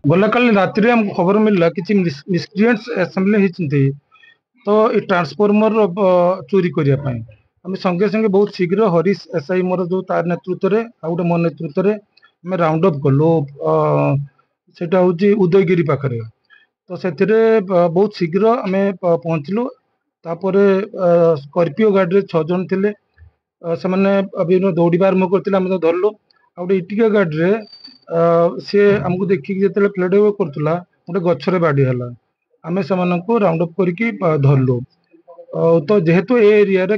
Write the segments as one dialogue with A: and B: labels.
A: गला काली राति रे हमको खबर मिलला कि मिसक्रिएंट्स असेंबली हिचंती तो ये ट्रांसफॉर्मर चोरी करिया पाई हम संगे संगे बहुत शीघ्र हरीश एसआई मोर जो तार नेतृत्व रे आ गोटे मो नेतृत्व रे हम राउंड अप कलु सेटा होची उदयगिरी पाखरे तो सेथिरे बहुत शीघ्र आमे पहुंचलु तापरे स्कॉर्पियो गाड़ी रे 6 जन थिले ସେମାନେ ବିଭିନ୍ନ ଦୌଡ଼ିବା ଆରମ୍ଭ କରିଥିଲେ ଆମେ ତ ଧରିଲୁ ଆଉ ଗୋଟେ ଇଟିକା ଗାଡ଼ିରେ ସିଏ ଆମକୁ ଦେଖିକି ଯେତେବେଳେ ପ୍ଲେଟ୍ ଓଭର କରୁଥିଲା ଗୋଟେ ଗଛରେ ବାଡ଼ି ହେଲା ଆମେ ସେମାନଙ୍କୁ ରାଉଣ୍ଡ ଅପ୍ କରିକି ଧରିଲୁ ତ ଯେହେତୁ ଏ ଏରିଆରେ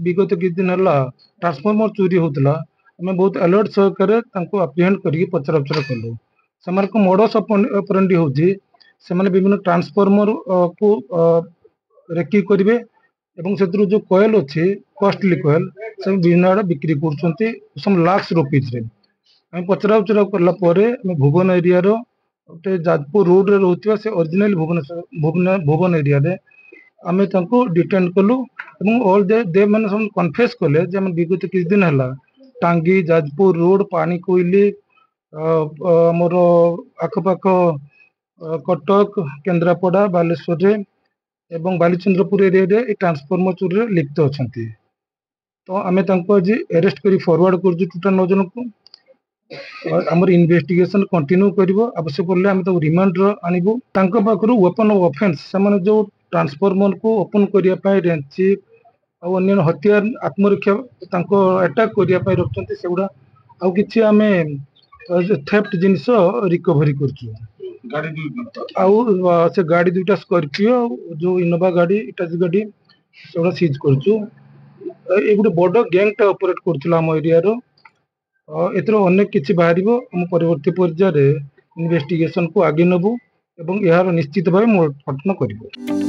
A: ବିଗତ କିଛି ଦିନ ହେଲା ଟ୍ରାନ୍ସଫର୍ମର ଚୋରି ହଉଥିଲା ଆମେ ବହୁତ ଆଲର୍ଟ ସହକାରେ ତାଙ୍କୁ ଆପ୍ରିହେଣ୍ଡ କରିକି ପଚରାଉଚରା କଲୁ ସେମାନଙ୍କ ମୋଡସ୍ ଅପରେଣ୍ଡି ହଉଛି ସେମାନେ ବିଭିନ୍ନ ଟ୍ରାନ୍ସଫର୍ମର କୁ ରେକି କରିବେ ଏବଂ ସେଥିରୁ ଯୋଉ କଏଲ ଅଛି କଷ୍ଟଲି କଏଲ ସେ ବିଭିନ୍ନ ଆଡେ ବିକ୍ରି କରୁଛନ୍ତି ସମ୍ ଲାକ୍ସ रुपीज ରେ ଆମେ ପଚରାଉଚରା କଲା ପରେ ଆମେ ଭୁବନ ଏରିଆର ଗୋଟେ ଯାଜପୁର ରୋଡରେ ରହୁଥିବା ସେ ଅରିଜିନାଲ ଭୁବନ ଏରିଆରେ ଆମେ ତାଙ୍କୁ ଡିଟେନ୍ କଲୁ ଏବଂ ଅଲ୍ ଦେ ମାନେ ସବୁ କନଫେସ୍ କଲେ ଯେ ଆମେ ବିଗତ କିଛି ଦିନ ହେଲା ଟାଙ୍ଗୀ ଯାଜପୁର ରୋଡ ପାଣି କୋଇଲି ଆମର ଆଖପାଖ କଟକ କେନ୍ଦ୍ରାପଡ଼ା ବାଲେଶ୍ୱରରେ ଏବଂ ବାଲିଚନ୍ଦ୍ରପୁର ଏରିଆରେ ଏ ଟ୍ରାନ୍ସଫର୍ମର ଚୋରିରେ ଲିପ୍ତ ଅଛନ୍ତି तो आमे तांको आज अरेस्ट करी फॉरवर्ड करजु टोटल 9 जन को हमर इन्वेस्टिगेशन कंटिन्यू करिवो आवश्यक पड़ले आमे तो रिमांड रो आनिबो तांको पाखरु वेपन ऑफ ऑफेंस समान जो ट्रांसफॉर्मर को ओपन करिया पाई रेंची आ अन्य हथियार आत्मरक्षा तांको अटैक करिया पाई रखचंती सेगुडा आ किछि आमे थेफ्ट जिंस रिकवरी करछु आ से गाड़ी दुटा स्कॉर्पियो जो इनोवा गाड़ी इटाची गाड़ी सेगुडा सीज करछु ए गोटे बड़ गैंगटा ऑपरेट करथिला हम एरिया रो एथरो अनेक किछि बाहरिबो हम परवर्ती पर्याय रे इन्वेस्टिगेशन को आगे नबु एवं यार निश्चित भाव मोटन करिबो।